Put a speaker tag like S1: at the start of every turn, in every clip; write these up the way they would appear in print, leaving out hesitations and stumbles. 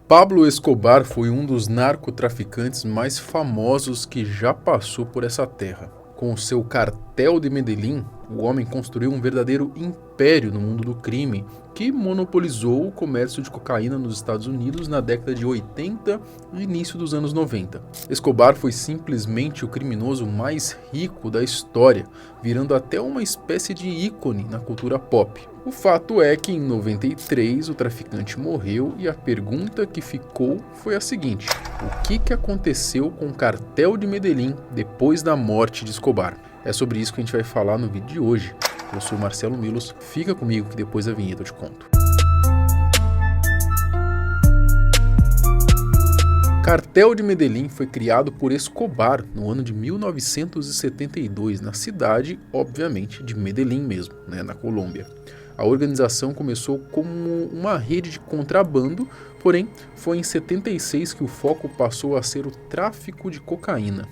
S1: Pablo Escobar foi um dos narcotraficantes mais famosos que já passou por essa terra. Com o seu cartel de Medellín, o homem construiu um verdadeiro império no mundo do crime, que monopolizou o comércio de cocaína nos Estados Unidos na década de 80 e início dos anos 90. Escobar foi simplesmente o criminoso mais rico da história, virando até uma espécie de ícone na cultura pop. O fato é que em 93 o traficante morreu e a pergunta que ficou foi a seguinte: o que aconteceu com o cartel de Medellín depois da morte de Escobar? É sobre isso que a gente vai falar no vídeo de hoje. Eu sou Marcelo Milos, fica comigo que depois da vinheta eu te conto. Cartel de Medellín foi criado por Escobar no ano de 1972, na cidade, obviamente, de Medellín mesmo, na Colômbia. A organização começou como uma rede de contrabando, porém foi em 76 que o foco passou a ser o tráfico de cocaína.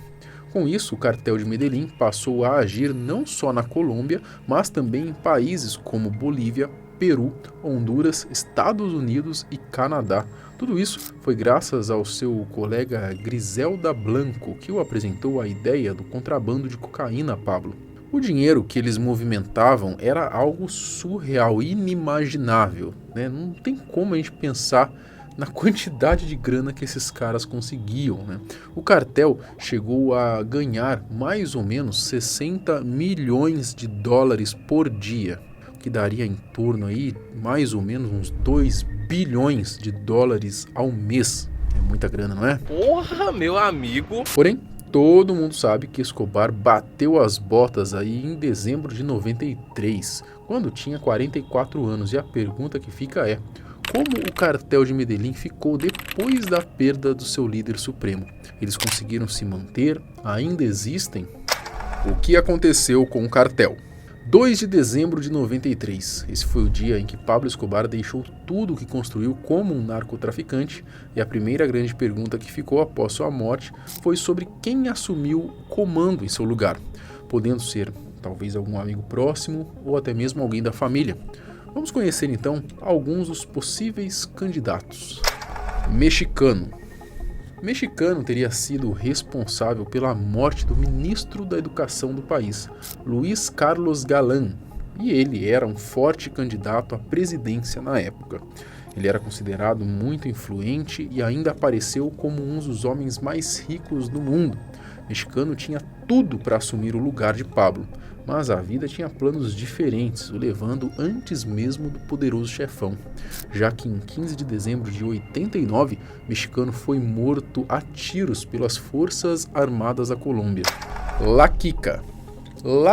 S1: Com isso, o cartel de Medellín passou a agir não só na Colômbia, mas também em países como Bolívia, Peru, Honduras, Estados Unidos e Canadá. Tudo isso foi graças ao seu colega Griselda Blanco, que o apresentou a ideia do contrabando de cocaína a Pablo. O dinheiro que eles movimentavam era algo surreal, inimaginável, Não tem como a gente pensar na quantidade de grana que esses caras conseguiam, O cartel chegou a ganhar mais ou menos 60 milhões de dólares por dia, que daria em torno aí mais ou menos uns 2 bilhões de dólares ao mês. É muita grana, não é?
S2: Porra, meu amigo!
S1: Porém, todo mundo sabe que Escobar bateu as botas aí em dezembro de 93, quando tinha 44 anos, e a pergunta que fica é: como o cartel de Medellín ficou depois da perda do seu líder supremo? Eles conseguiram se manter? Ainda existem? O que aconteceu com o cartel? 2 de dezembro de 93, esse foi o dia em que Pablo Escobar deixou tudo o que construiu como um narcotraficante, e a primeira grande pergunta que ficou após sua morte foi sobre quem assumiu o comando em seu lugar, podendo ser talvez algum amigo próximo ou até mesmo alguém da família. Vamos conhecer então alguns dos possíveis candidatos. Mexicano teria sido responsável pela morte do ministro da Educação do país, Luiz Carlos Galán, e ele era um forte candidato à presidência na época. Ele era considerado muito influente e ainda apareceu como um dos homens mais ricos do mundo. Mexicano tinha tudo para assumir o lugar de Pablo, mas a vida tinha planos diferentes, o levando antes mesmo do poderoso chefão, já que em 15 de dezembro de 89, Mexicano foi morto a tiros pelas Forças Armadas da Colômbia. La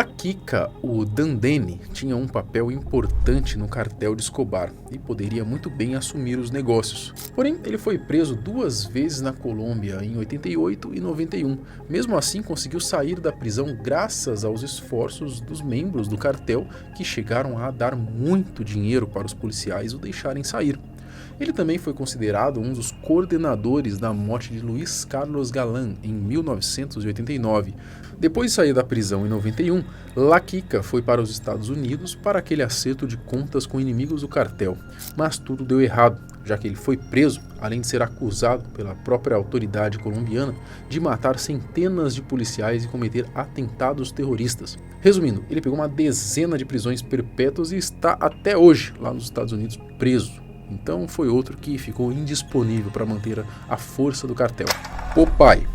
S1: Quica, o Dandene, tinha um papel importante no cartel de Escobar e poderia muito bem assumir os negócios. Porém, ele foi preso 2 vezes na Colômbia, em 88 e 91. Mesmo assim, conseguiu sair da prisão graças aos esforços dos membros do cartel, que chegaram a dar muito dinheiro para os policiais o deixarem sair. Ele também foi considerado um dos coordenadores da morte de Luiz Carlos Galán em 1989. Depois de sair da prisão em 91, La Quica foi para os Estados Unidos para aquele acerto de contas com inimigos do cartel. Mas tudo deu errado, já que ele foi preso, além de ser acusado pela própria autoridade colombiana de matar centenas de policiais e cometer atentados terroristas. Resumindo, ele pegou uma dezena de prisões perpétuas e está até hoje lá nos Estados Unidos preso. Então foi outro que ficou indisponível para manter a força do cartel. Popeye.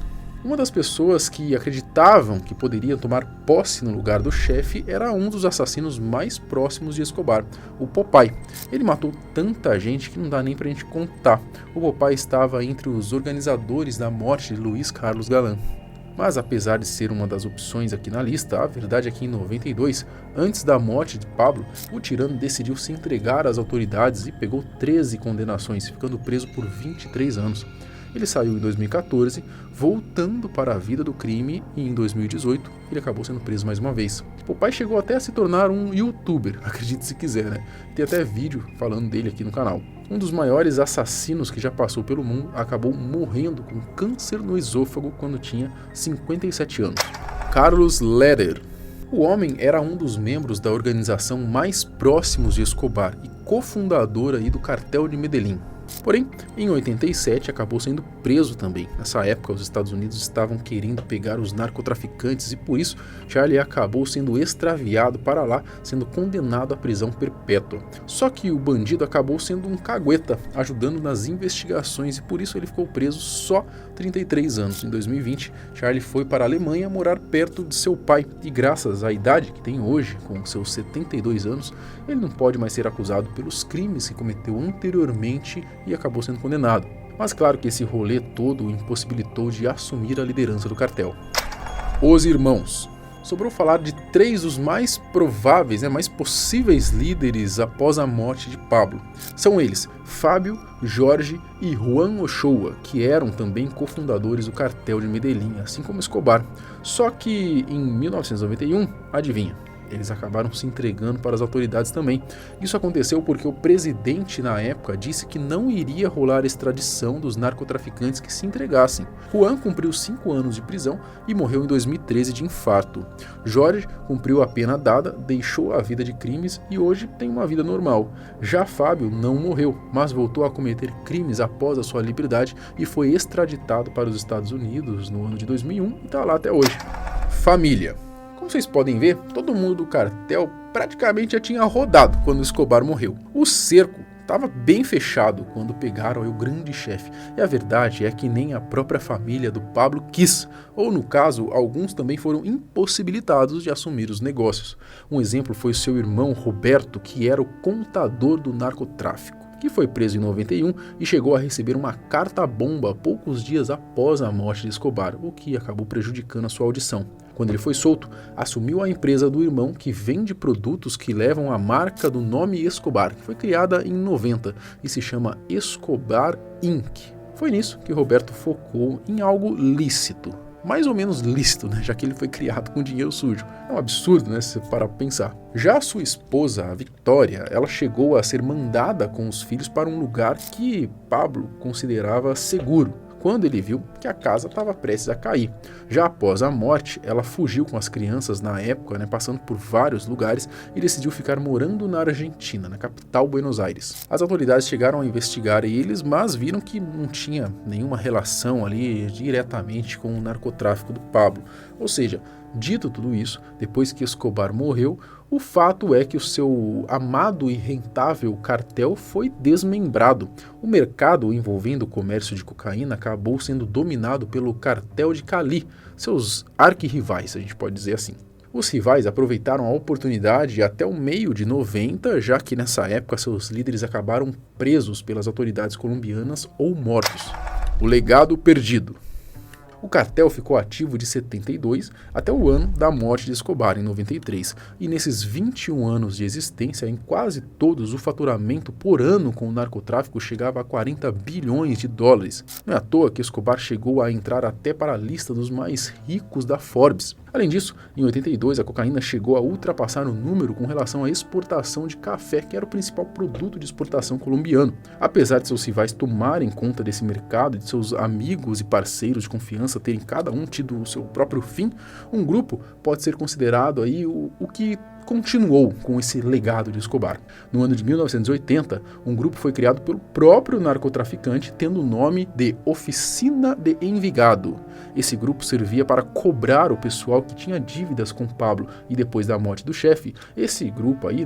S1: Uma das pessoas que acreditavam que poderia tomar posse no lugar do chefe era um dos assassinos mais próximos de Escobar, o Popeye. Ele matou tanta gente que não dá nem pra gente contar. O Popeye estava entre os organizadores da morte de Luiz Carlos Galán. Mas apesar de ser uma das opções aqui na lista, a verdade é que em 92, antes da morte de Pablo, o tirano decidiu se entregar às autoridades e pegou 13 condenações, ficando preso por 23 anos. Ele saiu em 2014, voltando para a vida do crime, e em 2018 ele acabou sendo preso mais uma vez. Popeye chegou até a se tornar um youtuber, acredite se quiser, Tem até vídeo falando dele aqui no canal. Um dos maiores assassinos que já passou pelo mundo acabou morrendo com câncer no esôfago quando tinha 57 anos. Carlos Leder. O homem era um dos membros da organização mais próximos de Escobar e cofundador aí do cartel de Medellín. Porém, em 87 acabou sendo preso também. Nessa época, os Estados Unidos estavam querendo pegar os narcotraficantes e por isso Charlie acabou sendo extraviado para lá, sendo condenado à prisão perpétua. Só que o bandido acabou sendo um cagueta, ajudando nas investigações e por isso ele ficou preso só 33 anos. Em 2020, Charlie foi para a Alemanha morar perto de seu pai e graças à idade que tem hoje, com seus 72 anos, ele não pode mais ser acusado pelos crimes que cometeu anteriormente e acabou sendo condenado. Mas claro que esse rolê todo o impossibilitou de assumir a liderança do cartel. Os irmãos. Sobrou falar de 3 dos mais prováveis, mais possíveis líderes após a morte de Pablo. São eles Fábio, Jorge e Juan Ochoa, que eram também cofundadores do cartel de Medellín, assim como Escobar. Só que em 1991, adivinha? Eles acabaram se entregando para as autoridades também. Isso aconteceu porque o presidente na época disse que não iria rolar extradição dos narcotraficantes que se entregassem. Juan cumpriu 5 anos de prisão e morreu em 2013 de infarto. Jorge cumpriu a pena dada, deixou a vida de crimes e hoje tem uma vida normal. Já Fábio não morreu, mas voltou a cometer crimes após a sua liberdade e foi extraditado para os Estados Unidos no ano de 2001 e está lá até hoje. Família. Como vocês podem ver, todo mundo do cartel praticamente já tinha rodado quando Escobar morreu. O cerco estava bem fechado quando pegaram o grande chefe. E a verdade é que nem a própria família do Pablo quis, ou no caso, alguns também foram impossibilitados de assumir os negócios. Um exemplo foi o seu irmão Roberto, que era o contador do narcotráfico, que foi preso em 91 e chegou a receber uma carta-bomba poucos dias após a morte de Escobar, o que acabou prejudicando a sua audição. Quando ele foi solto, assumiu a empresa do irmão que vende produtos que levam a marca do nome Escobar, que foi criada em 90 e se chama Escobar Inc. Foi nisso que Roberto focou em algo lícito. Mais ou menos lícito, já que ele foi criado com dinheiro sujo. É um absurdo, se você parar para pensar. Já a sua esposa, a Victoria, ela chegou a ser mandada com os filhos para um lugar que Pablo considerava seguro, quando ele viu que a casa estava prestes a cair. Já após a morte, ela fugiu com as crianças na época, passando por vários lugares e decidiu ficar morando na Argentina, na capital Buenos Aires. As autoridades chegaram a investigar eles, mas viram que não tinha nenhuma relação ali diretamente com o narcotráfico do Pablo. Ou seja, dito tudo isso, depois que Escobar morreu, o fato é que o seu amado e rentável cartel foi desmembrado. O mercado envolvendo o comércio de cocaína acabou sendo dominado pelo cartel de Cali, seus arquirrivais, a gente pode dizer assim. Os rivais aproveitaram a oportunidade até o meio de 90, já que nessa época seus líderes acabaram presos pelas autoridades colombianas ou mortos. O legado perdido. O cartel ficou ativo de 72 até o ano da morte de Escobar, em 93, e nesses 21 anos de existência, em quase todos, o faturamento por ano com o narcotráfico chegava a 40 bilhões de dólares. Não é à toa que Escobar chegou a entrar até para a lista dos mais ricos da Forbes. Além disso, em 82, a cocaína chegou a ultrapassar o número com relação à exportação de café, que era o principal produto de exportação colombiano. Apesar de seus rivais tomarem conta desse mercado e de seus amigos e parceiros de confiança terem cada um tido o seu próprio fim, um grupo pode ser considerado aí o que continuou com esse legado de Escobar. No ano de 1980, um grupo foi criado pelo próprio narcotraficante, tendo o nome de Oficina de Envigado. Esse grupo servia para cobrar o pessoal que tinha dívidas com Pablo, e depois da morte do chefe, esse grupo aí,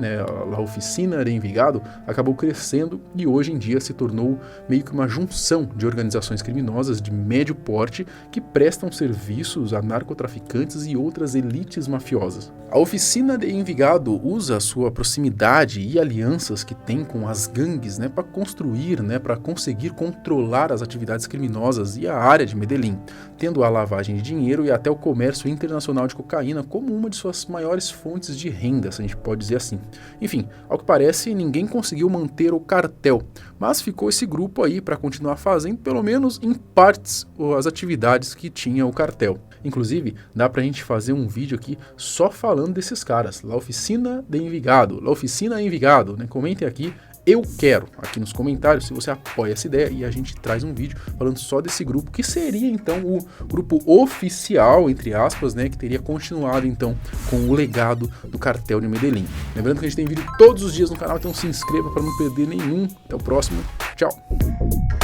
S1: a Oficina de Envigado, acabou crescendo e hoje em dia se tornou meio que uma junção de organizações criminosas de médio porte que prestam serviços a narcotraficantes e outras elites mafiosas. A Oficina de Envigado usa a sua proximidade e alianças que tem com as gangues, para construir, para conseguir controlar as atividades criminosas e a área de Medellín, tendo a lavagem de dinheiro e até o comércio internacional de cocaína como uma de suas maiores fontes de renda, se a gente pode dizer assim. Enfim, ao que parece, ninguém conseguiu manter o cartel, mas ficou esse grupo aí para continuar fazendo, pelo menos em partes, as atividades que tinha o cartel. Inclusive, dá pra gente fazer um vídeo aqui só falando desses caras, La Oficina de Envigado, La Oficina Envigado, Comentem aqui, eu quero, aqui nos comentários, se você apoia essa ideia, e a gente traz um vídeo falando só desse grupo, que seria então o grupo oficial, entre aspas, que teria continuado então com o legado do cartel de Medellín. Lembrando que a gente tem vídeo todos os dias no canal, então se inscreva para não perder nenhum. Até o próximo. Tchau!